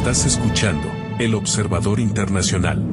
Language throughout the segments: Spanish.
Estás escuchando El Observador Internacional.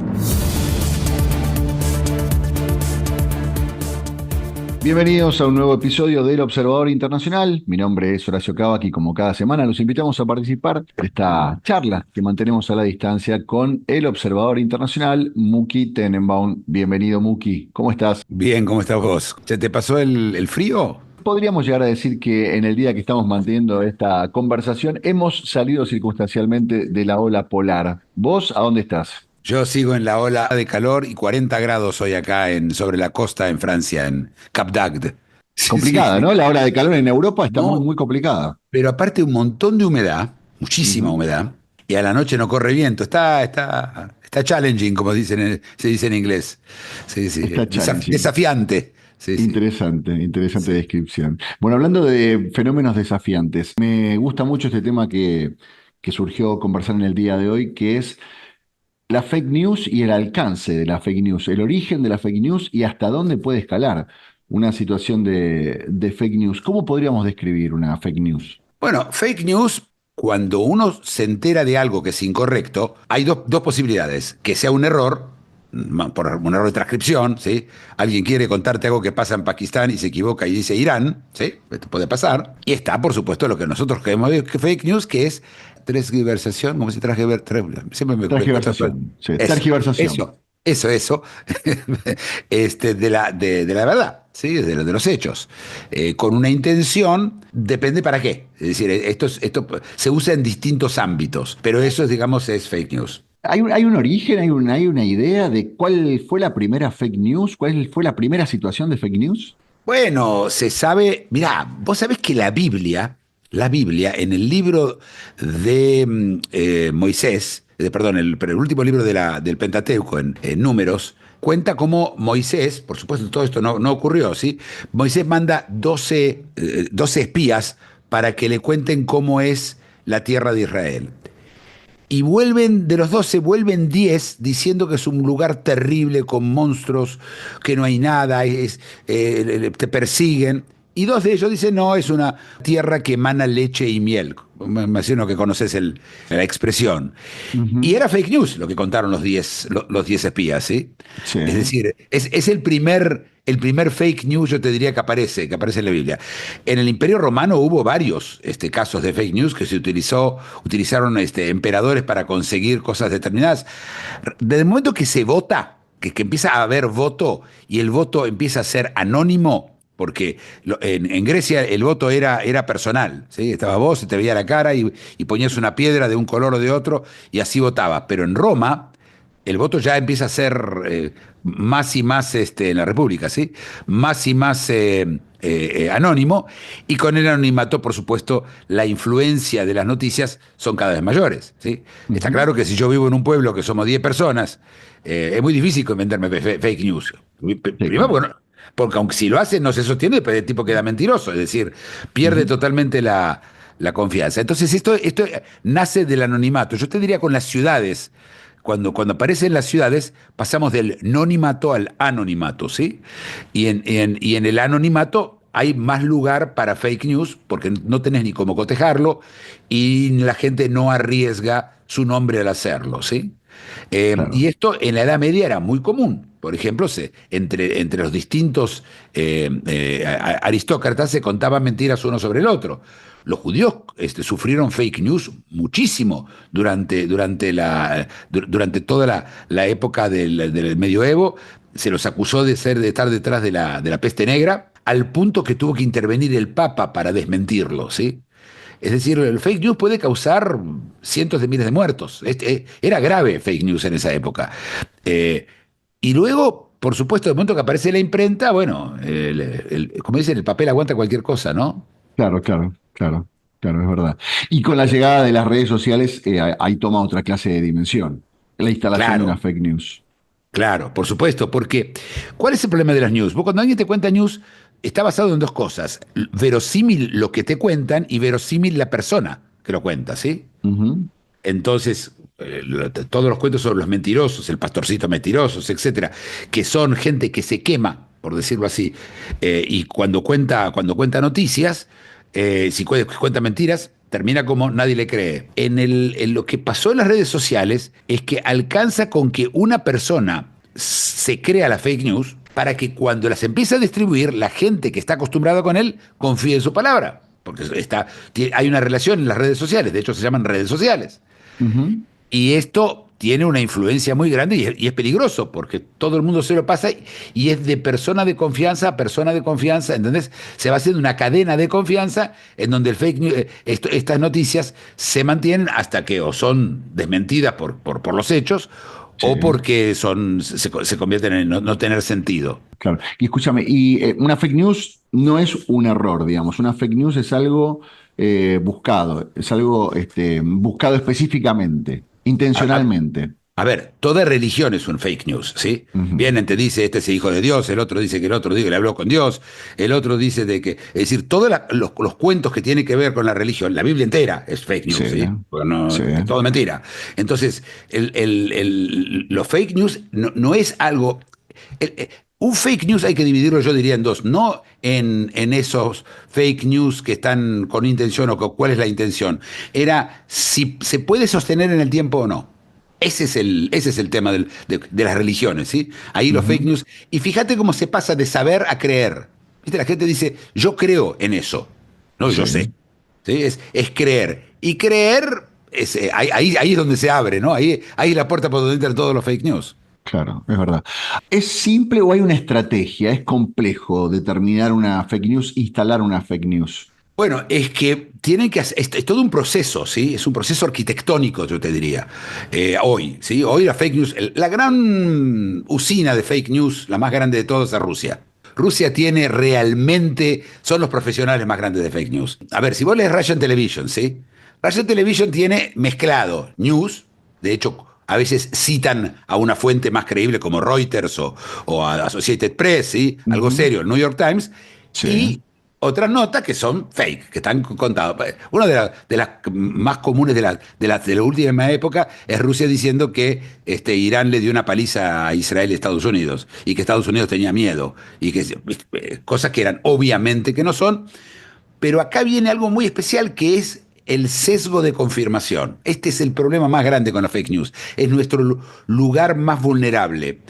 Bienvenidos a un nuevo episodio del Observador Internacional. Mi nombre es Horacio Cavac y como cada semana los invitamos a participar de esta charla que mantenemos a la distancia con el Observador Internacional, Muki Tenenbaum. Bienvenido, Muki. ¿Cómo estás? Bien, ¿cómo estás vos? ¿Se te pasó el frío? Podríamos llegar a decir que en el día que estamos manteniendo esta conversación hemos salido circunstancialmente de la ola polar. ¿Vos a dónde estás? Yo sigo en la ola de calor y 40 grados hoy acá sobre la costa en Francia, en Cap d'Agde. Sí, Complicada, sí. ¿no? La ola de calor en Europa está muy, No, muy complicada. pero aparte un montón de humedad, muchísima Ujú. humedad, y a la noche no corre viento. Está challenging, como se dice en inglés. Sí, sí, Está challenging. desafiante. Sí, sí. Interesante, interesante Sí. descripción. Bueno, hablando de fenómenos desafiantes, me gusta mucho este tema que surgió conversar en el día de hoy, que es la fake news y el alcance de la fake news, el origen de la fake news y hasta dónde puede escalar una situación de fake news. ¿Cómo podríamos describir una fake news? Bueno, fake news, cuando uno se entera de algo que es incorrecto, hay dos posibilidades. Que sea un error, por un error de transcripción, ¿sí? Alguien quiere contarte algo que pasa en Pakistán y se equivoca y dice Irán, ¿sí? Esto puede pasar. Y está, por supuesto, lo que nosotros creemos que fake news, que es transgiversación, como si siempre me cuesta todo. Tergiversación, sí, Eso, tergiversación. eso, de la verdad, ¿sí? De los hechos. Con una intención, depende para qué. Es decir, esto se usa en distintos ámbitos, pero eso, digamos, es fake news. ¿Hay un origen, hay una idea de cuál fue la primera fake news? ¿Cuál fue la primera situación de fake news? Bueno, se sabe, mirá, vos sabés que la Biblia, en el libro de Moisés, perdón, pero el último libro del Pentateuco, en Números, cuenta cómo Moisés, por supuesto todo esto no ocurrió, ¿sí? Moisés manda 12 espías para que le cuenten cómo es la tierra de Israel. Y de los 12, vuelven 10 diciendo que es un lugar terrible, con monstruos, que no hay nada, te persiguen. Y 2 de ellos dicen, no, es una tierra que emana leche y miel. Me imagino que conoces la expresión. Y Ujú. era fake news lo que contaron los 10 espías, ¿sí? Sí. Es decir, es el primer fake news, yo te diría, que aparece en la Biblia. En el Imperio Romano hubo varios casos de fake news que utilizaron emperadores para conseguir cosas determinadas. Desde el momento que se vota, que empieza a haber voto y el voto empieza a ser anónimo, porque en Grecia el voto era personal, ¿sí? Estaba vos, se te veía la cara y ponías una piedra de un color o de otro y así votabas. Pero en Roma el voto ya empieza a ser más y más, en la República, ¿sí? Más y más anónimo, y con el anonimato, por supuesto, la influencia de las noticias son cada vez mayores, ¿sí? Está Ujú. claro que si yo vivo en un pueblo que somos 10 personas, es muy difícil venderme fake news. Sí, Primero, claro. porque aunque si lo hace no se sostiene, pues el tipo queda mentiroso, es decir, pierde Ujú. totalmente la confianza. Entonces esto nace del anonimato. Yo te diría con las ciudades. Cuando aparecen las ciudades, pasamos del nonimato al anonimato, ¿sí? Y en el anonimato hay más lugar para fake news, porque no tenés ni cómo cotejarlo, y la gente no arriesga su nombre al hacerlo, ¿sí? Y Claro. esto en la Edad Media era muy común. Por ejemplo, entre los distintos aristócratas se contaban mentiras uno sobre el otro. Los judíos sufrieron fake news muchísimo durante toda la época del medioevo. Se los acusó de estar detrás de la peste negra, al punto que tuvo que intervenir el Papa para desmentirlo, ¿sí? Es decir, el fake news puede causar cientos de miles de muertos. Era grave fake news en esa época. Eh, y luego, por supuesto, de momento que aparece la imprenta, bueno, como dicen, el papel aguanta cualquier cosa, ¿no? Claro, claro, claro, claro, es verdad. Y con la llegada de las redes sociales, ahí toma otra clase de dimensión, la instalación de una Claro, fake news. claro, por supuesto, porque ¿cuál es el problema de las news? Vos cuando alguien te cuenta news, está basado en dos cosas: verosímil lo que te cuentan y verosímil la persona que lo cuenta, ¿sí? Ujú. Entonces, todos los cuentos sobre los mentirosos, el pastorcito mentirosos, etcétera, que son gente que se quema, por decirlo así, y cuando cuenta noticias, si cuenta mentiras, termina como nadie le cree. En lo que pasó en las redes sociales es que alcanza con que una persona se crea la fake news para que cuando las empieza a distribuir, la gente que está acostumbrada con él confíe en su palabra. Porque hay una relación en las redes sociales, de hecho se llaman redes sociales. Ujú. Y esto tiene una influencia muy grande y es peligroso porque todo el mundo se lo pasa y es de persona de confianza a persona de confianza, ¿entendés? Se va haciendo una cadena de confianza en donde el fake news, estas noticias se mantienen hasta que o son desmentidas por los hechos Sí, o porque se convierten en no tener sentido. claro. Y escúchame, una fake news no es un error, digamos. Una fake news es algo buscado, es algo buscado específicamente, A- a- intencionalmente. A ver, toda religión es un fake news, ¿sí? Ujú. Vienen, te dice, este es el hijo de Dios, el otro dice que el otro dice que le habló con Dios, el otro dice de que... Es decir, todos los cuentos que tienen que ver con la religión, la Biblia entera es fake Sí, news, ¿sí? Porque sí. es todo mentira. Entonces, los fake news no es algo... un fake news hay que dividirlo, yo diría, en dos. No en esos fake news que están con intención o cuál es la intención. Era si se puede sostener en el tiempo o no. Ese es el tema de las religiones, ¿sí? Ahí los fake Ujú. news. Y fíjate cómo se pasa de saber a creer. ¿Viste? La gente dice, yo creo en eso. No, yo sé. Sí, ¿Sí? Es creer. Y creer, ahí es donde se abre, ¿no? Ahí es la puerta por donde entran todos los fake news. claro, es verdad. ¿Es simple o hay una estrategia? ¿Es complejo determinar una fake news, instalar una fake news? Bueno, es que tienen que hacer, es todo un proceso, ¿sí? Es un proceso arquitectónico, yo te diría. Hoy, ¿sí? Hoy la fake news, la gran usina de fake news, la más grande de todas, es Rusia. Rusia tiene realmente, son los profesionales más grandes de fake news. A ver, si vos lees Russian Television, ¿sí? Russian Television tiene mezclado news, de hecho, a veces citan a una fuente más creíble como Reuters o a Associated Press, ¿sí? Algo Ujú. serio, el New York Times, Sí. y otras notas que son fake, que están contadas. Una de las más comunes de la última época es Rusia diciendo que Irán le dio una paliza a Israel y Estados Unidos y que Estados Unidos tenía miedo y que cosas que eran obviamente que no son, pero acá viene algo muy especial que es el sesgo de confirmación. Este es el problema más grande con la fake news. Es nuestro lugar más vulnerable.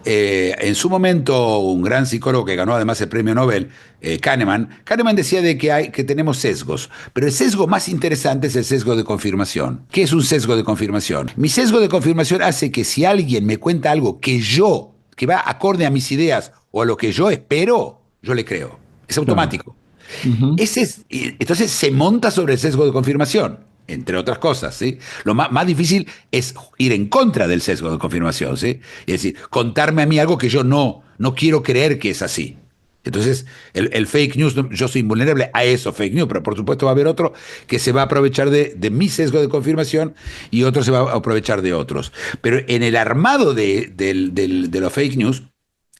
En su momento, un gran psicólogo que ganó además el premio Nobel, Kahneman decía de que tenemos sesgos, pero el sesgo más interesante es el sesgo de confirmación. ¿Qué es un sesgo de confirmación? Mi sesgo de confirmación hace que si alguien me cuenta algo que va acorde a mis ideas o a lo que yo espero, yo le creo. Es Claro. automático. Ujú. Entonces se monta sobre el sesgo de confirmación, entre otras cosas, ¿sí? Lo más difícil es ir en contra del sesgo de confirmación, ¿sí? Es decir, contarme a mí algo que yo no quiero creer que es así. Entonces, el fake news, yo soy invulnerable a eso, fake news, pero por supuesto va a haber otro que se va a aprovechar de mi sesgo de confirmación y otro se va a aprovechar de otros. Pero en el armado de los fake news,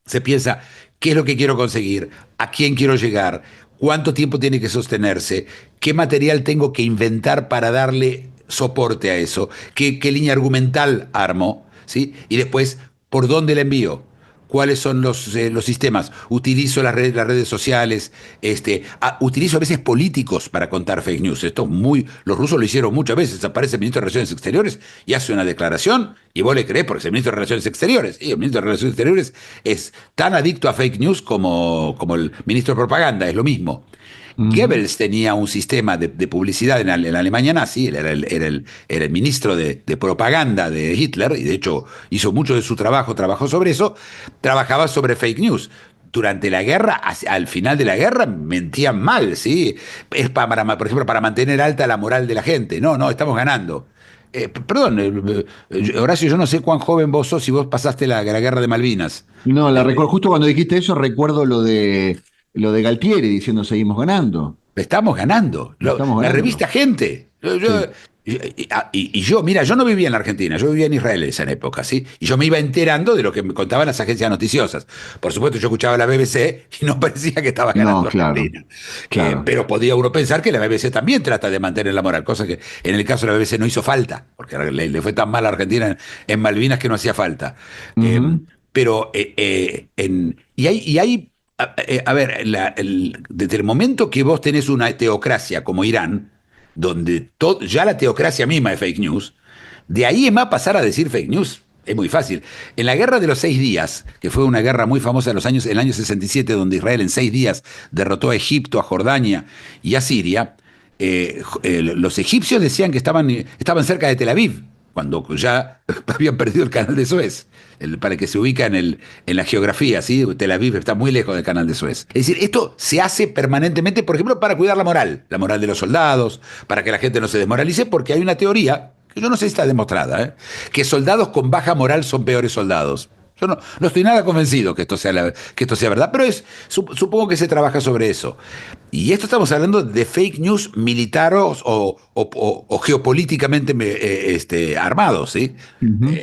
se piensa, ¿qué es lo que quiero conseguir? ¿A quién quiero llegar? ¿Cuánto tiempo tiene que sostenerse? ¿Qué material tengo que inventar para darle soporte a eso? ¿Qué línea argumental armo? ¿Sí? Y después, ¿por dónde la envío? ¿Cuáles son los sistemas? Utilizo las redes sociales, utilizo a veces políticos para contar fake news. Los rusos lo hicieron muchas veces. Aparece el ministro de Relaciones Exteriores y hace una declaración y vos le creés porque es el ministro de Relaciones Exteriores. Y el ministro de Relaciones Exteriores es tan adicto a fake news como el ministro de Propaganda, es lo mismo. Ujú. Goebbels tenía un sistema de publicidad en la Alemania nazi, él era el ministro de propaganda de Hitler, y de hecho hizo mucho de su trabajo, trabajó sobre eso, trabajaba sobre fake news. Durante la guerra, al final de la guerra, mentían mal, ¿sí? Por ejemplo, para mantener alta la moral de la gente. No, no, estamos ganando. Perdón, Horacio, yo no sé cuán joven vos sos si vos pasaste la guerra de Malvinas. No, Eh, justo cuando dijiste eso, recuerdo lo de Galtieri diciendo seguimos ganando. Estamos ganando. Estamos La ganando. revista Gente. Sí. Yo, mira, yo no vivía en la Argentina, yo vivía en Israel en esa época, ¿sí? Y yo me iba enterando de lo que me contaban las agencias noticiosas. Por supuesto, yo escuchaba la BBC y no parecía que estaba No, ganando claro, Argentina. claro. Pero podía uno pensar que la BBC también trata de mantener la moral, cosa que en el caso de la BBC no hizo falta, porque le fue tan mal a Argentina en Malvinas que no hacía falta. Eh, Ujú. pero, y hay a ver, desde el momento que vos tenés una teocracia como Irán, donde ya la teocracia misma es fake news, de ahí en más pasar a decir fake news es muy fácil. En la Guerra de los 6 días, que fue una guerra muy famosa en el año 67, donde Israel en 6 días derrotó a Egipto, a Jordania y a Siria, los egipcios decían que estaban cerca de Tel Aviv, cuando ya habían perdido el canal de Suez. Para que se ubica en la geografía, ¿sí? Tel Aviv está muy lejos del canal de Suez. Es decir, esto se hace permanentemente, por ejemplo, para cuidar la moral de los soldados, para que la gente no se desmoralice, porque hay una teoría, que yo no sé si está demostrada, que soldados con baja moral son peores soldados. Yo no estoy nada convencido que esto sea verdad, pero supongo que se trabaja sobre eso. Y esto estamos hablando de fake news militares o geopolíticamente armados, ¿sí? Ujú.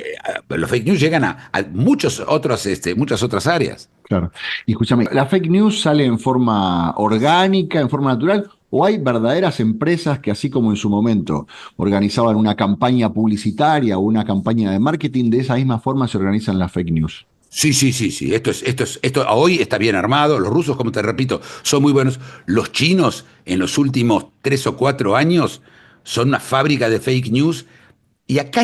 Los fake news llegan a muchas otras áreas. Claro. Y escúchame, ¿la fake news sale en forma orgánica, en forma natural, o hay verdaderas empresas que así como en su momento organizaban una campaña publicitaria o una campaña de marketing, de esa misma forma se organizan las fake news? Sí, sí, sí, sí. Esto hoy está bien armado. Los rusos, como te repito, son muy buenos. Los chinos, en los últimos 3 o 4 años, son una fábrica de fake news. Y acá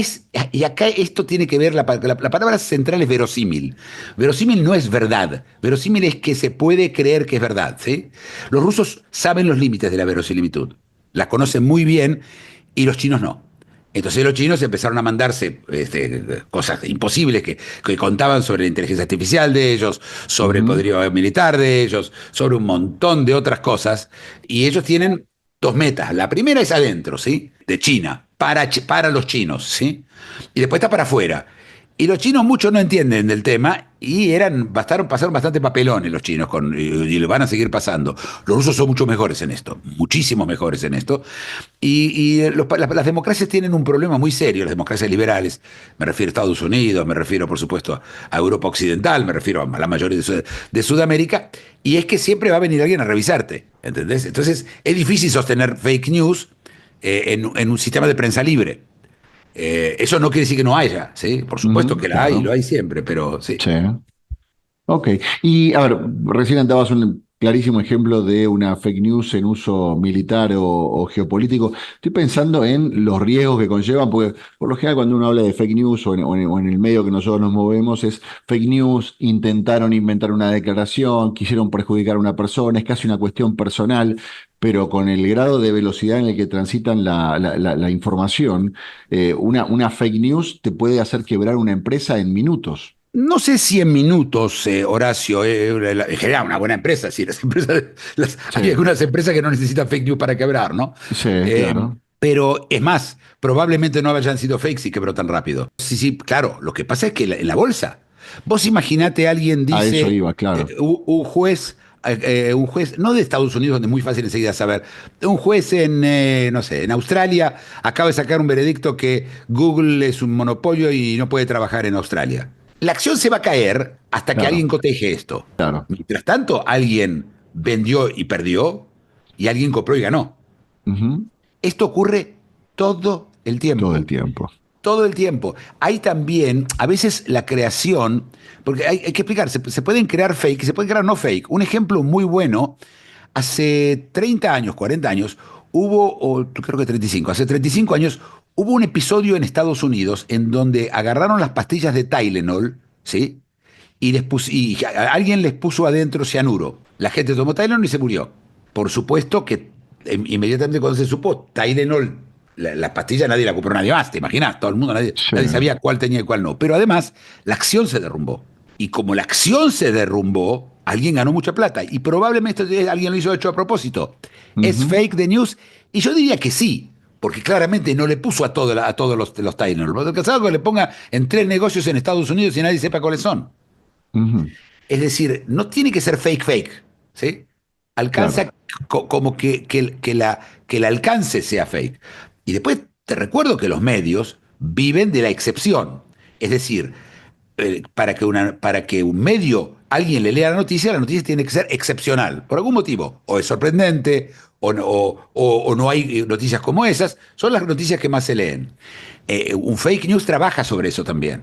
esto tiene que ver, la palabra central es verosímil. Verosímil no es verdad. Verosímil es que se puede creer que es verdad, ¿sí? Los rusos saben los límites de la verosimilitud. La conocen muy bien y los chinos no. Entonces los chinos empezaron a mandarse cosas imposibles que contaban sobre la inteligencia artificial de ellos, sobre el Ujú. poderío militar de ellos, sobre un montón de otras cosas. Y ellos tienen dos metas. La primera es adentro, ¿sí? De China, para los chinos, ¿sí? Y después está para afuera. Y los chinos muchos no entienden del tema y pasaron bastante papelones los chinos y lo van a seguir pasando. Los rusos son mucho mejores en esto, muchísimos mejores en esto. Las democracias tienen un problema muy serio, las democracias liberales. Me refiero a Estados Unidos, me refiero, por supuesto, a Europa Occidental, me refiero a la mayoría de Sudamérica, y es que siempre va a venir alguien a revisarte, ¿entendés? Entonces, es difícil sostener fake news en un sistema de prensa libre. Eso no quiere decir que no haya, ¿sí? Por supuesto Ujú, que la hay, y lo claro. hay siempre, pero sí. Sí. Ok. Y a ver, recién dabas un clarísimo ejemplo de una fake news en uso militar o geopolítico. Estoy pensando en los riesgos que conllevan, porque por lo general cuando uno habla de fake news o en el medio que nosotros nos movemos es fake news, intentaron inventar una declaración, quisieron perjudicar a una persona, es casi una cuestión personal, pero con el grado de velocidad en el que transitan la información, una fake news te puede hacer quebrar una empresa en minutos. No sé si en minutos, Horacio, en general una buena empresa, sí, Sí, hay algunas empresas que no necesitan fake news para quebrar, ¿no? sí, Eh, claro. pero es más, probablemente no hayan sido fake si quebró tan rápido. Sí, sí, claro, lo que pasa es que en la bolsa, vos imaginate, alguien A eso dice, iba, claro. un juez, no de Estados Unidos, donde es muy fácil enseguida saber, un juez no sé, en Australia acaba de sacar un veredicto que Google es un monopolio y no puede trabajar en Australia. La acción se va a caer hasta que alguien Claro, coteje esto. claro. Mientras tanto, alguien vendió y perdió y alguien compró y ganó. Ujú. Esto ocurre todo el Todo el tiempo. tiempo. Todo el tiempo. Hay también, a veces la creación, porque hay que explicar, se pueden crear fake y se pueden crear no fake. Un ejemplo muy bueno, hace 30 años, 40 años, creo que 35, hace 35 años hubo un episodio en Estados Unidos en donde agarraron las pastillas de Tylenol, ¿sí? Alguien les puso adentro cianuro. La gente tomó Tylenol y se murió. Por supuesto que inmediatamente cuando se supo, Tylenol, la pastilla nadie la compró, nadie más, te imaginas, todo el mundo, Sí. nadie sabía cuál tenía y cuál no. Pero además, la acción se derrumbó. Y como la acción se derrumbó, alguien ganó mucha plata. Y probablemente alguien lo hizo hecho a propósito. ¿Es Ujú, fake the news? Y yo diría que sí. Porque claramente no le puso a todos los Tylenol. Porque es algo que le ponga en 3 negocios en Estados Unidos y nadie sepa cuáles son. ujú, Es decir, no tiene que ser fake fake, ¿sí? claro. Alcanza como que el alcance sea fake. Y después te recuerdo que los medios viven de la excepción. Es decir, para que un medio, alguien le lea la noticia tiene que ser excepcional, por algún motivo. O es sorprendente, o no hay noticias como esas. Son las noticias que más se leen. Un fake news trabaja sobre eso también.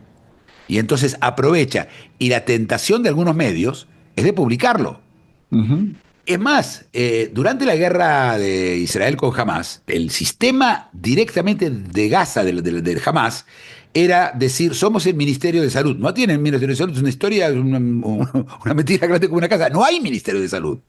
Y entonces aprovecha. Y la tentación de algunos medios es de publicarlo. Ujú. Es más, durante la guerra de Israel con Hamas, el sistema directamente de Gaza del Hamas era decir, somos el Ministerio de Salud. No tienen Ministerio de Salud, es una historia, una mentira grande como una casa. No hay Ministerio de Salud.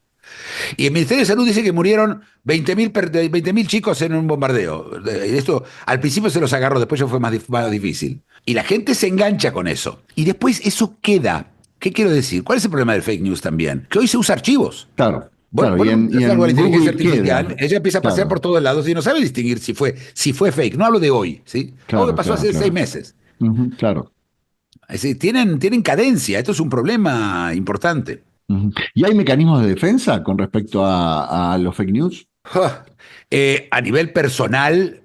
Y el Ministerio de Salud dice que murieron 20.000 chicos en un bombardeo. Esto al principio se los agarró, después ya fue más difícil. Y la gente se engancha con eso. Y después eso queda. ¿Qué quiero decir? ¿Cuál es el problema del fake news también? Que hoy se usa archivos. Claro, Bueno, claro, y algo de la en inteligencia Google artificial, queda. ella empieza a pasear Claro, por todos lados y no sabe distinguir si fue fake. No hablo de hoy, ¿sí? Algo que claro, pasó claro, hace 6 claro. meses. Ujú, claro. Es decir, tienen cadencia, esto es un problema importante. Ujú. ¿Y hay mecanismos de defensa con respecto a los fake news? Ja. A nivel personal,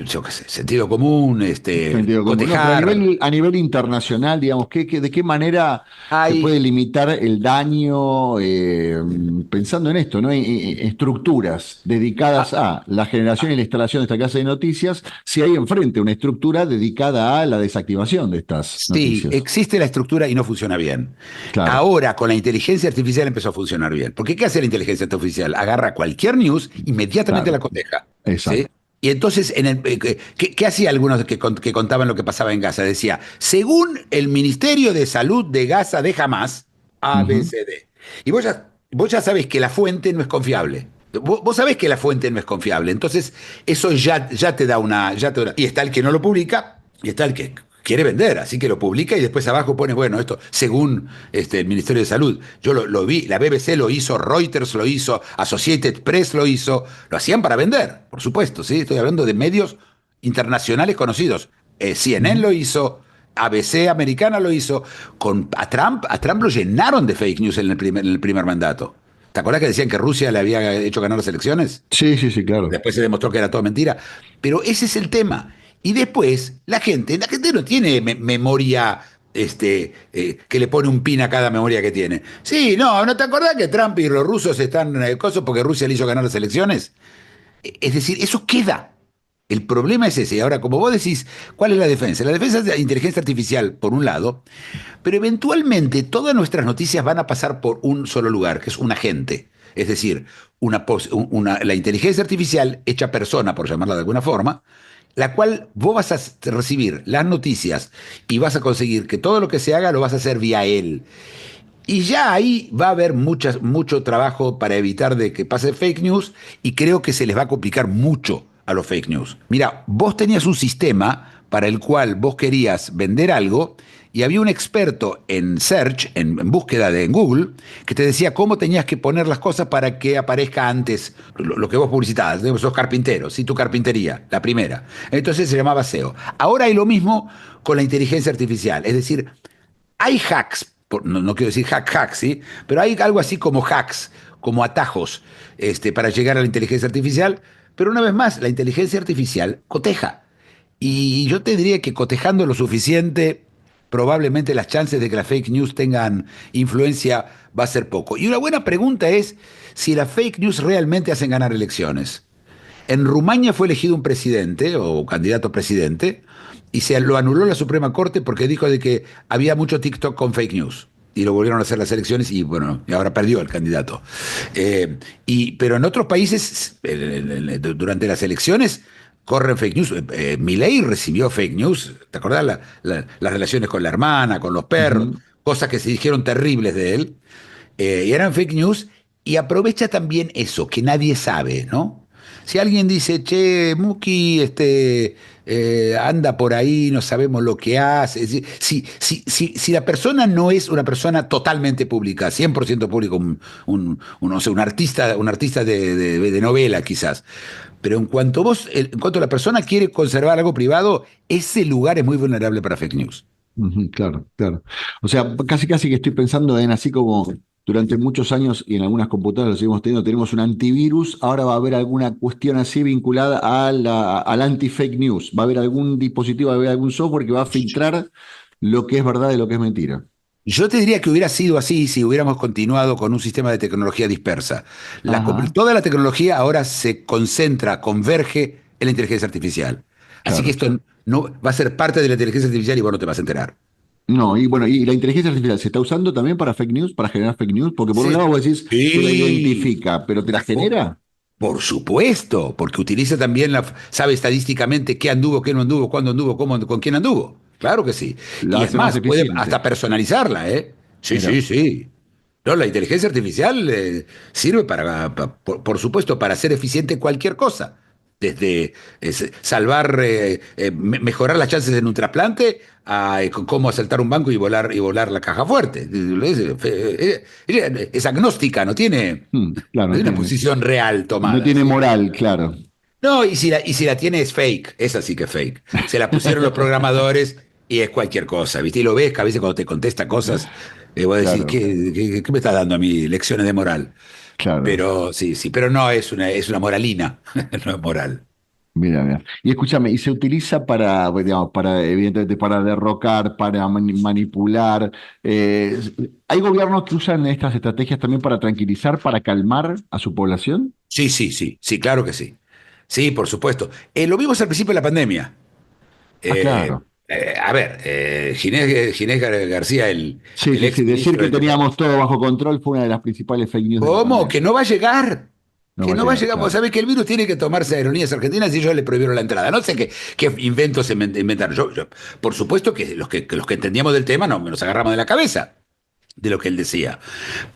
yo qué sé, sentido común, Sentido común. No, pero cotejar. a nivel internacional, digamos, ¿de qué manera se puede Hay, limitar el daño pensando en esto, ¿no? Estructuras dedicadas ah, a la generación y la instalación de esta clase de noticias, si hay enfrente una estructura dedicada a la desactivación de estas sí, noticias. existe la estructura y no funciona bien. Claro, Ahora, con la inteligencia artificial empezó a funcionar bien. Porque ¿qué hace la inteligencia artificial? Agarra cualquier news, inmediatamente la claro, coteja. ¿Sí? exacto. Y entonces, ¿qué hacía algunos que contaban lo que pasaba en Gaza? Decía, según el Ministerio de Salud de Gaza de Hamas, Ujú, ABCD. Y vos ya sabés que la fuente no es confiable. Vos sabés que la fuente no es confiable. Entonces, eso ya te da una. Y está el que no lo publica y está el que quiere vender, así que lo publica y después abajo pone, bueno, esto según el Ministerio de Salud. Yo lo vi, la BBC lo hizo, Reuters lo hizo, Associated Press lo hizo, lo hacían para vender, por supuesto, ¿sí? Estoy hablando de medios internacionales conocidos. CNN ujú. lo hizo, ABC americana lo hizo, a Trump lo llenaron de fake news en el primer mandato. ¿Te acuerdas que decían que Rusia le había hecho ganar las elecciones? Sí, sí, sí, claro. Después se demostró que era todo mentira. Pero ese es el tema. Y después, la gente no tiene memoria que le pone un pin a cada memoria que tiene. Sí, ¿no te acordás que Trump y los rusos están en el coso porque Rusia le hizo ganar las elecciones? Es decir, eso queda. El problema es ese. Ahora, como vos decís, ¿cuál es la defensa? La defensa es de la inteligencia artificial, por un lado, pero eventualmente todas nuestras noticias van a pasar por un solo lugar, que es un agente. Es decir, la inteligencia artificial hecha persona, por llamarla de alguna forma, la cual vos vas a recibir las noticias y vas a conseguir que todo lo que se haga lo vas a hacer vía él. Y ya ahí va a haber mucho trabajo para evitar de que pase fake news y creo que se les va a complicar mucho a los fake news. Mira, vos tenías un sistema para el cual vos querías vender algo y había un experto en search, en búsqueda en Google, que te decía cómo tenías que poner las cosas para que aparezca antes lo que vos publicitabas. Sos carpintero, sí, tu carpintería, la primera. Entonces se llamaba SEO. Ahora hay lo mismo con la inteligencia artificial, es decir, hay hacks, no quiero decir hack, ¿sí? Pero hay algo así como hacks, como atajos, para llegar a la inteligencia artificial. Pero una vez más, la inteligencia artificial coteja. Y yo te diría que cotejando lo suficiente, probablemente las chances de que las fake news tengan influencia va a ser poco. Y una buena pregunta es si las fake news realmente hacen ganar elecciones. En Rumania fue elegido un presidente o candidato a presidente y se lo anuló la Suprema Corte porque dijo de que había mucho TikTok con fake news. Y lo volvieron a hacer las elecciones y bueno, y ahora perdió el candidato. Pero en otros países, durante las elecciones, corren fake news. Milei recibió fake news. ¿Te acordás? Las relaciones con la hermana, con los perros, Ujú. cosas que se dijeron terribles de él. Y eran fake news. Y aprovecha también eso, que nadie sabe, ¿no? Si alguien dice, che, Muki, anda por ahí, no sabemos lo que hace. Es decir, si la persona no es una persona totalmente pública, 100% público, no sé, un artista de novela quizás, pero en cuanto la persona quiere conservar algo privado, ese lugar es muy vulnerable para fake news. Ujú, claro, claro. O sea, casi casi que estoy pensando en así como durante muchos años y en algunas computadoras lo seguimos teniendo, tenemos un antivirus, ahora va a haber alguna cuestión así vinculada al anti-fake news. Va a haber algún dispositivo, va a haber algún software que va a filtrar lo que es verdad y lo que es mentira. Yo te diría que hubiera sido así si hubiéramos continuado con un sistema de tecnología dispersa. Ajá, Toda la tecnología ahora se concentra, converge en la inteligencia artificial. Así que claro. esto no va a ser parte de la inteligencia artificial y vos no te vas a enterar. No, y bueno, y la inteligencia artificial se está usando también para fake news, para generar fake news, porque por un Sí. lado vos decís que la Sí. identifica, pero ¿te la Po- genera? Por supuesto, porque utiliza también sabe estadísticamente qué anduvo, qué no anduvo, cuándo anduvo, cómo, con quién anduvo. Claro que sí. La Y es hace más más, puede hasta eficiente. personalizarla, ¿eh? Sí, Mira. sí, sí. No, la inteligencia artificial sirve por supuesto, para hacer eficiente cualquier cosa. Desde salvar, mejorar las chances en un trasplante a cómo asaltar un banco y volar la caja fuerte. Es agnóstica, Claro, no no tiene una tiene, posición real no tomada, tiene ¿sí? moral, claro. No, y si la tiene es fake, esa sí que es fake. Se la pusieron los programadores y es cualquier cosa, ¿viste? Y lo ves que a veces cuando te contesta cosas, vos decís, Claro, ¿qué me está dando a mí? Lecciones de moral. claro. Pero sí, sí, pero no es una moralina, no es moral. Mira, mira. Y escúchame, y se utiliza para, pues, digamos, para, evidentemente, para derrocar, para manipular. eh, ¿Hay gobiernos que usan estas estrategias también para tranquilizar, para calmar a su población? Sí, sí, sí, sí, claro que sí. Sí, por supuesto. Lo vimos al principio de la pandemia. Ah, claro. Ginés García, Sí, el sí, sí. ex Decir ministro que del teníamos todo bajo control fue una de las principales fake news de la ¿Cómo? ¿Que pandemia. no va a llegar? No Que va a no va a llegar, llegar. Vos claro. sabés que el virus tiene que tomarse aerolíneas argentinas y ellos le prohibieron la entrada. No sé qué inventos se inventaron. Por supuesto que los que entendíamos del tema no, nos agarramos de la cabeza de lo que él decía.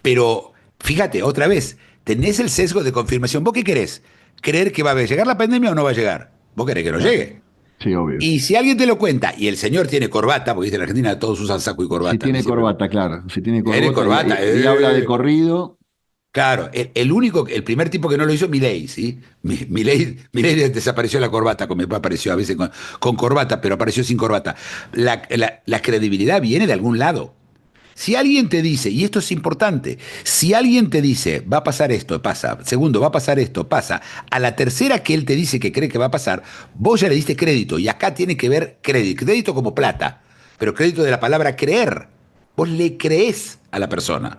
Pero fíjate, otra vez, tenés el sesgo de confirmación. ¿Vos qué querés? ¿Creer que va a llegar la pandemia o no va a llegar? Vos querés que no Claro. llegue. Sí, obvio. Y si alguien te lo cuenta y el señor tiene corbata, porque viste, en Argentina todos usan saco y Si corbata, tiene siempre. corbata, claro. Si tiene Tiene corbata corbata, y habla de corrido, claro, el primer tipo que no lo hizo, Milei, ¿sí? Milei desapareció la corbata, como apareció a veces con corbata, pero apareció sin corbata. La credibilidad viene de algún lado. Si alguien te dice, y esto es importante, si alguien te dice, va a pasar esto, pasa. Segundo, va a pasar esto, pasa. A la tercera que él te dice que cree que va a pasar, vos ya le diste crédito. Y acá tiene que ver crédito. Crédito como plata, pero crédito de la palabra creer. Vos le creés a la persona.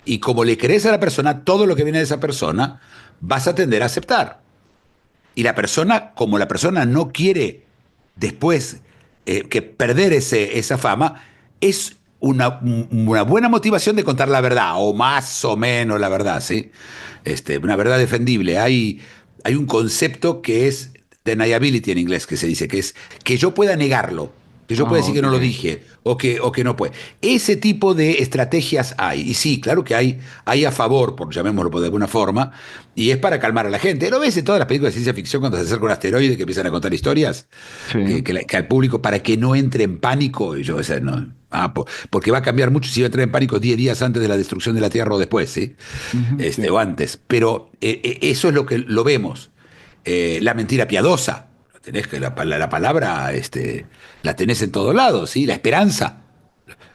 Y como le crees a la persona, todo lo que viene de esa persona vas a tender a aceptar. Y la persona, como la persona no quiere después que perder esa fama, es una buena motivación de contar la verdad, o más o menos la verdad, ¿sí? Una verdad defendible. Hay un concepto que es deniability en inglés, que se dice, que es que yo pueda negarlo, que yo pueda decir que ok. no lo dije, o que no puede. Ese tipo de estrategias hay. Y sí, claro que hay a favor, por llamémoslo de alguna forma, y es para calmar a la gente. ¿Lo ves en todas las películas de ciencia ficción cuando se acerca un asteroide que empiezan a contar historias? Sí. Que al público, para que no entre en pánico, y yo, o sea, no, porque va a cambiar mucho si va a entrar en pánico 10 días antes de la destrucción de la Tierra o después, ¿sí? Ujú, sí. O antes. Pero eso es lo que lo vemos. La mentira piadosa. Tenés que la palabra la tenés en todos lados, ¿sí? La esperanza.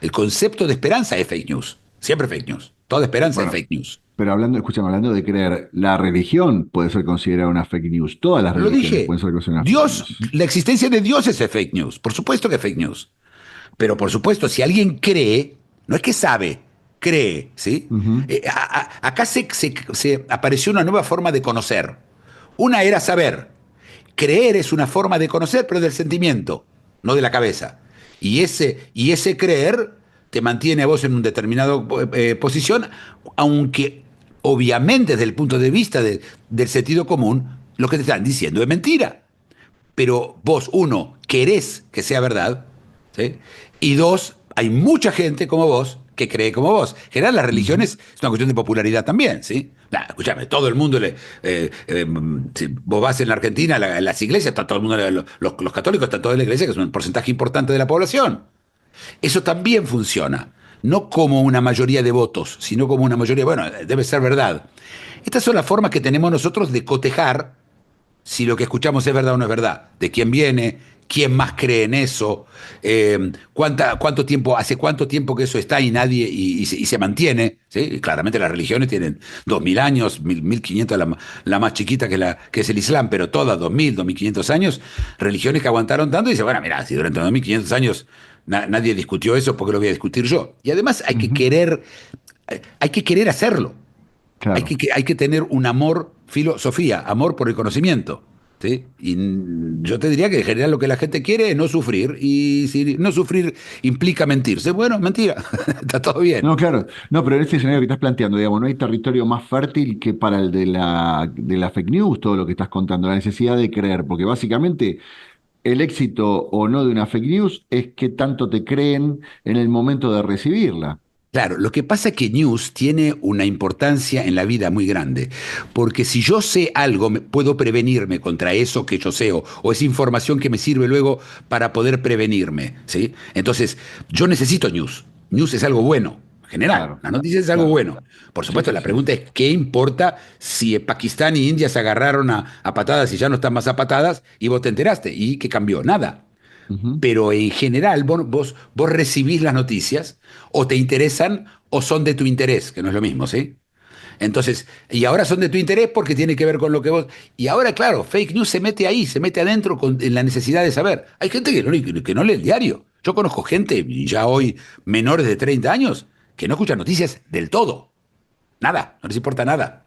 El concepto de esperanza es fake news. Siempre fake news. Toda esperanza es Bueno, fake news. pero hablando, escúchame, hablando de creer, la religión puede ser considerada una fake news. Todas las Lo religiones dije. pueden ser consideradas una fake Dios, news. la existencia de Dios es fake news. Por supuesto que es fake news. Pero por supuesto, si alguien cree, no es que sabe, cree, ¿sí? Ujú, Acá se apareció una nueva forma de conocer. Una era saber. Creer es una forma de conocer, pero del sentimiento, no de la cabeza. Y ese creer te mantiene a vos en una determinada posición, aunque obviamente desde el punto de vista del sentido común, lo que te están diciendo es mentira. Pero vos, uno, querés que sea verdad, ¿sí? Y dos, hay mucha gente como vos que cree como vos. En general, las ujú. religiones es una cuestión de popularidad también, ¿sí? Nah, escúchame, todo el mundo si vos vas en la Argentina, las iglesias, está todo el mundo, los católicos están todos en la iglesia, que es un porcentaje importante de la población. Eso también funciona. No como una mayoría de votos, sino como una mayoría, bueno, debe ser verdad. Estas son las formas que tenemos nosotros de cotejar si lo que escuchamos es verdad o no es verdad, de quién viene, quién más cree en eso, cuánto tiempo, hace cuánto tiempo que eso está y nadie, y se mantiene, ¿sí? Y claramente las religiones tienen 2000 años, 1500 la más chiquita que es el Islam, pero todas 2500 años, religiones que aguantaron tanto y dice, bueno, mira, si durante 2500 años nadie discutió eso, ¿por qué lo voy a discutir yo? Y además Ujú, hay que querer hacerlo. claro, Hay que tener un amor, filosofía, amor por el conocimiento. ¿sí? Y yo te diría que en general lo que la gente quiere es no sufrir, y si no sufrir implica mentirse, bueno, mentira, está todo bien. No, claro. No, pero en este escenario que estás planteando, digamos, no hay territorio más fértil que para el de la fake news, todo lo que estás contando, la necesidad de creer, porque básicamente el éxito o no de una fake news es qué tanto te creen en el momento de recibirla. Claro, lo que pasa es que news tiene una importancia en la vida muy grande, porque si yo sé algo, puedo prevenirme contra eso que yo sé, o esa información que me sirve luego para poder prevenirme, ¿sí? Entonces, yo necesito news. News es algo bueno, en general. Claro, La noticia es algo claro. bueno. Por Sí, supuesto, sí, la sí. pregunta es, ¿qué importa si Pakistán y India se agarraron a patadas y ya no están más a patadas y vos te enteraste? ¿Y qué cambió? Nada. Ujú. Pero en general vos recibís las noticias, o te interesan o son de tu interés, que no es lo mismo, ¿sí? Entonces, y ahora son de tu interés porque tiene que ver con lo que vos... Y ahora, claro, fake news se mete ahí, se mete adentro en la necesidad de saber. Hay gente que no lee el diario. Yo conozco gente, ya hoy menores de 30 años, que no escucha noticias del todo. Nada, no les importa nada.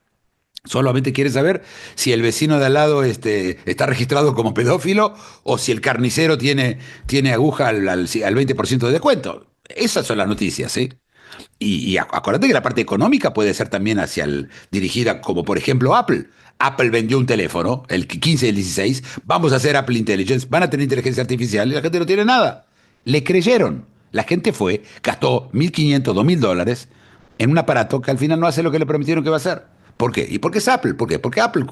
Solamente quiere saber si el vecino de al lado está registrado como pedófilo, o si el carnicero tiene aguja al 20% de descuento. Esas son las noticias, ¿sí? Y acuérdate que la parte económica puede ser también dirigida, como por ejemplo Apple. Apple vendió un teléfono, el 15 y el 16, vamos a hacer Apple Intelligence, van a tener inteligencia artificial, y la gente no tiene nada. Le creyeron. La gente fue, gastó 1.500, $2.000 en un aparato que al final no hace lo que le prometieron que va a hacer. ¿Por qué? ¿Y por qué es Apple? ¿Por qué? Porque Apple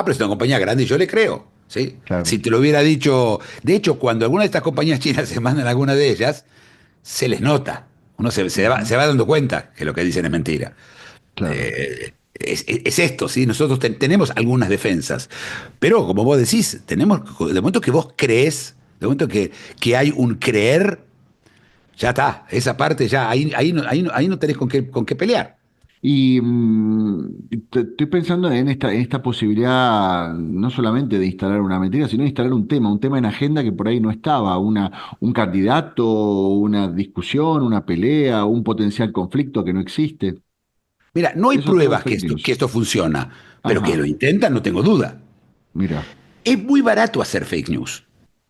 es una compañía grande y yo le creo, ¿sí? Claro. Si te lo hubiera dicho... De hecho, cuando alguna de estas compañías chinas se mandan a alguna de ellas, se les nota. Uno Ujú. se va dando cuenta que lo que dicen es mentira. Claro. Es esto, ¿sí? Nosotros tenemos algunas defensas, pero como vos decís, tenemos, de momento que vos crees, de momento que hay un creer, ya está, esa parte ya, ahí no tenés con qué pelear. Y estoy pensando en esta posibilidad no solamente de instalar una mentira, sino de instalar un tema en agenda que por ahí no estaba, un candidato, una discusión, una pelea, un potencial conflicto que no existe. Mira, no hay Eso todo pruebas fake que news. esto funciona, pero que Ajá, lo intentan, no tengo duda. mira, Es muy barato hacer fake news.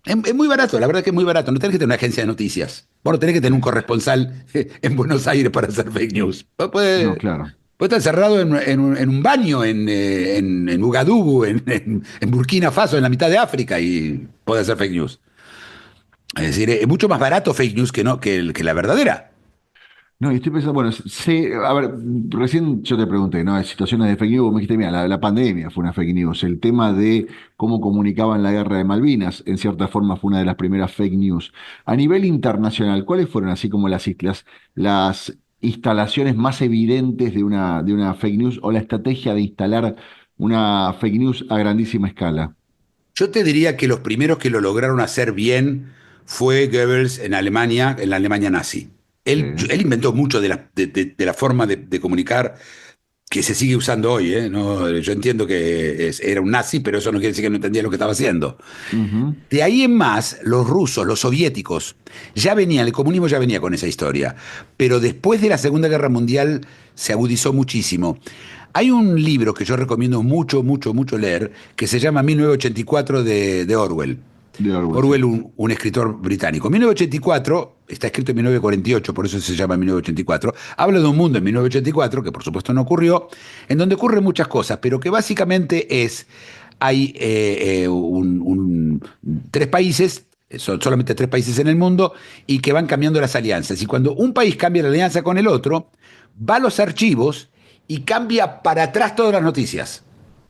Es muy barato, la verdad que es muy barato. No tenés que tener una agencia de noticias. Vos no tenés que tener un corresponsal en Buenos Aires para hacer fake news. Vos no, podés, claro. podés estar encerrado en un baño en Ugadugu, en Burkina Faso, en la mitad de África, y podés hacer fake news. Es decir, es mucho más barato fake news que la verdadera. No, y estoy pensando, bueno, a ver, recién yo te pregunté, ¿no? Hay situaciones de fake news, me dijiste, mira, la pandemia fue una fake news, el tema de cómo comunicaban la guerra de Malvinas, en cierta forma fue una de las primeras fake news. A nivel internacional, ¿cuáles fueron así como las instalaciones más evidentes de una fake news o la estrategia de instalar una fake news a grandísima escala? Yo te diría que los primeros que lo lograron hacer bien fue Goebbels en la Alemania nazi. Sí. Él inventó mucho de la forma de comunicar que se sigue usando hoy, ¿eh? No, yo entiendo que era un nazi, pero eso no quiere decir que no entendía lo que estaba haciendo. Ujú. De ahí en más, los rusos, los soviéticos, ya venían, el comunismo ya venía con esa historia, pero después de la Segunda Guerra Mundial se agudizó muchísimo. Hay un libro que yo recomiendo mucho, mucho, mucho leer, que se llama 1984 de Orwell. De Orwell, sí. Orwell, un escritor británico. 1984, está escrito en 1948, por eso se llama 1984, habla de un mundo en 1984, que por supuesto no ocurrió, en donde ocurren muchas cosas, pero que básicamente hay tres países, son solamente tres países en el mundo, y que van cambiando las alianzas. Y cuando un país cambia la alianza con el otro, va a los archivos y cambia para atrás todas las noticias.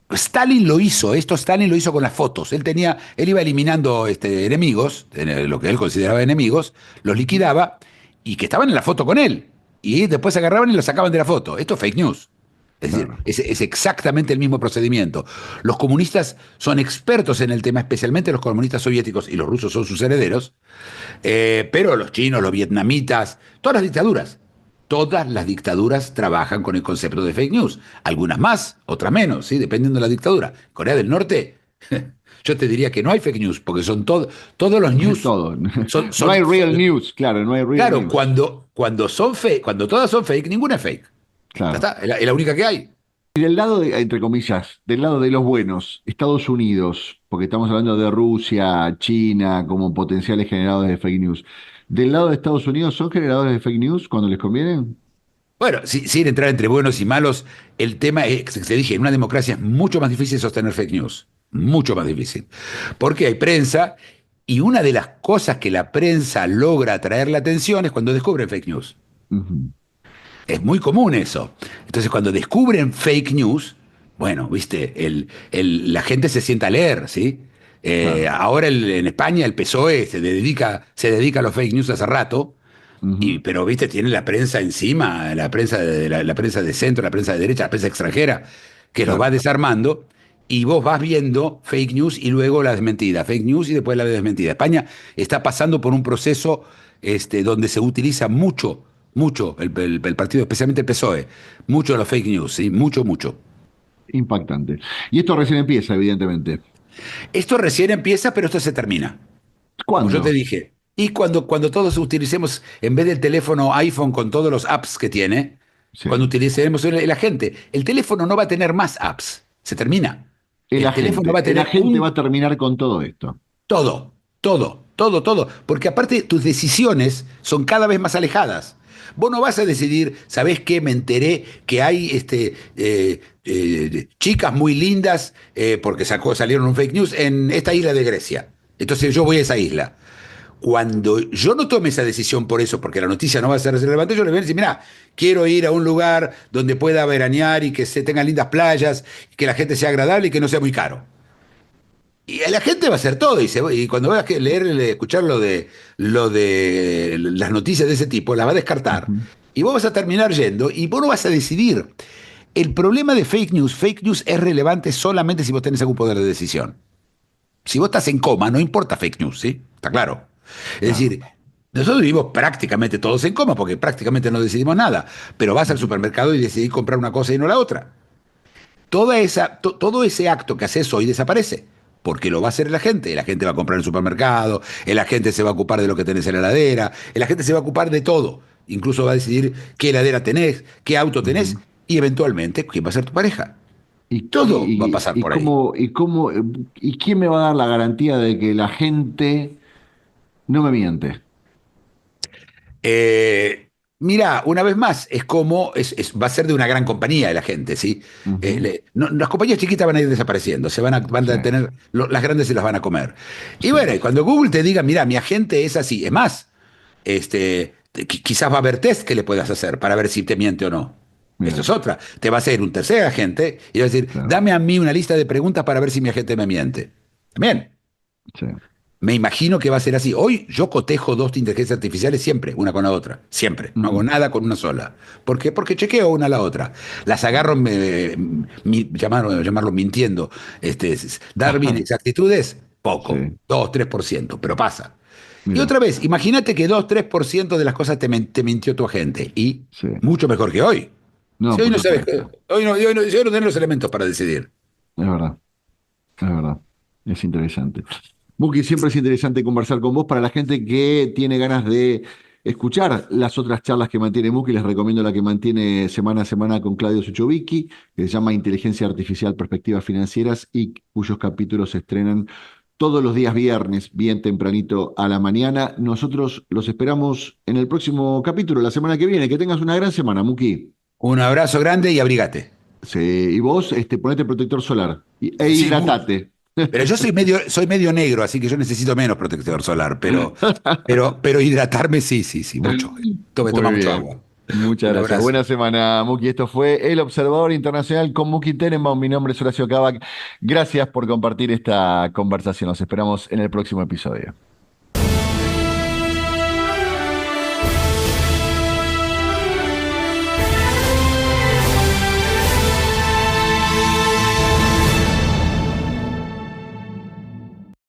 Stalin lo hizo con las fotos. Él iba eliminando enemigos, lo que él consideraba enemigos, los Ujú. liquidaba, y que estaban en la foto con él. Y después se agarraban y los sacaban de la foto. Esto es fake news. Es decir, Claro. es exactamente el mismo procedimiento. Los comunistas son expertos en el tema, especialmente los comunistas soviéticos, y los rusos son sus herederos, pero los chinos, los vietnamitas, todas las dictaduras trabajan con el concepto de fake news. Algunas más, otras menos, ¿sí? Dependiendo de la dictadura. Corea del Norte, yo te diría que no hay fake news, porque todos los news Todo. son, No hay son, real son- news, claro, no hay real claro, news. cuando son fake, cuando todas son fake, ninguna es fake. Ya Claro. está, es la única que hay. Y del lado, entre comillas, del lado de los buenos, Estados Unidos, porque estamos hablando de Rusia, China, como potenciales generadores de fake news. Del lado de Estados Unidos, ¿son generadores de fake news cuando les conviene? Bueno, sin entrar entre buenos y malos, el tema es, que te dije, en una democracia es mucho más difícil sostener fake news, mucho más difícil, porque hay prensa y una de las cosas que la prensa logra atraer la atención es cuando descubren fake news. Ujú. Es muy común eso. Entonces, cuando descubren fake news, bueno, viste, la gente se sienta a leer, ¿sí? Claro. Ahora en España el PSOE se dedica a los fake news hace rato, Ujú. pero viste, tiene la prensa encima, la prensa de centro, la prensa de derecha, la prensa extranjera, que los va Claro. desarmando, y vos vas viendo fake news y luego la desmentida, fake news y después la desmentida. España está pasando por un proceso donde se utiliza mucho el partido, especialmente el PSOE, mucho los fake news, ¿sí? Mucho, mucho. Impactante. Y esto recién empieza, evidentemente. Esto recién empieza, pero esto se termina. Como yo te ¿Cuándo? dije. Y cuando todos utilicemos, en vez del teléfono iPhone con todos los apps que tiene, Sí. cuando utilicemos el agente, el teléfono no va a tener más apps. Se termina. El teléfono va a El tener agente va a terminar con todo esto. todo, todo. Porque aparte tus decisiones son cada vez más alejadas. Vos no vas a decidir, ¿sabés qué? Me enteré que hay chicas muy lindas, porque salieron un fake news, en esta isla de Grecia. Entonces yo voy a esa isla. Cuando yo no tome esa decisión por eso, porque la noticia no va a ser relevante, yo le voy a decir, mira, quiero ir a un lugar donde pueda veranear y que se tengan lindas playas, y que la gente sea agradable y que no sea muy caro. Y la gente va a hacer todo, y cuando vayas a leer, escuchar lo de las noticias de ese tipo, las va a descartar. Ujú. Y vos vas a terminar yendo y vos no vas a decidir. El problema de fake news es relevante solamente si vos tenés algún poder de decisión. Si vos estás en coma, no importa fake news, ¿sí? Está claro. Es Claro. decir, nosotros vivimos prácticamente todos en coma porque prácticamente no decidimos nada, pero vas al Ujú. supermercado y decidís comprar una cosa y no la otra. Todo ese acto que haces hoy desaparece, porque lo va a hacer la gente va a comprar en el supermercado, el agente se va a ocupar de lo que tenés en la heladera, el agente se va a ocupar de todo, incluso va a decidir qué heladera tenés, qué auto tenés, Ujú. y eventualmente quién va a ser tu pareja. ¿Y, Todo va a y, pasar y por ahí. cómo, y cómo, y quién me va a dar la garantía de que la gente no me miente? Mira, una vez más, es como, va a ser de una gran compañía la gente, ¿sí? Ujú. Las compañías chiquitas van a ir desapareciendo, van Sí. a tener, las grandes se las van a comer. Y Sí. bueno, y cuando Google te diga, mira, mi agente es así, es más, quizás va a haber test que le puedas hacer para ver si te miente o no. Esto Mira, es otra. Te va a hacer un tercer agente y va a decir, claro. dame a mí una lista de preguntas para ver si mi agente me miente. Bien. Sí. Me imagino que va a ser así. Hoy yo cotejo dos inteligencias artificiales siempre, una con la otra. Siempre. No hago Ujú. nada con una sola. ¿Por qué? Porque chequeo una a la otra. Las agarro, llamarlo mintiendo. Dar bien exactitudes, poco. Sí. 2, 3%, pero pasa. Y Mira, otra vez, imagínate que 2, 3% de las cosas te mintió tu agente. Y sí. mucho mejor que hoy. No, Si hoy por no sabes, supuesto. si hoy no tenés los elementos para decidir. Es verdad, es verdad. Es interesante. Buki, siempre es interesante conversar con vos. Para la gente que tiene ganas de escuchar las otras charlas que mantiene Buki, les recomiendo la que mantiene semana a semana con Claudio Suchovicki, que se llama Inteligencia Artificial, Perspectivas Financieras, y cuyos capítulos se estrenan todos los días viernes, bien tempranito a la mañana. Nosotros los esperamos en el próximo capítulo, la semana que viene. Que tengas una gran semana, Muki. Un abrazo grande y abrigate. Sí, y vos, ponete protector solar e Sí, mucho. hidratate. Pero yo soy medio negro, así que yo necesito menos protector solar, pero hidratarme sí, sí, sí, mucho. Toma Muy mucho bien. agua. Muchas Un gracias. abrazo. Buena semana, Muki. Esto fue El Observador Internacional con Muki Tenenbaum. Mi nombre es Horacio Cabac. Gracias por compartir esta conversación. Nos esperamos en el próximo episodio.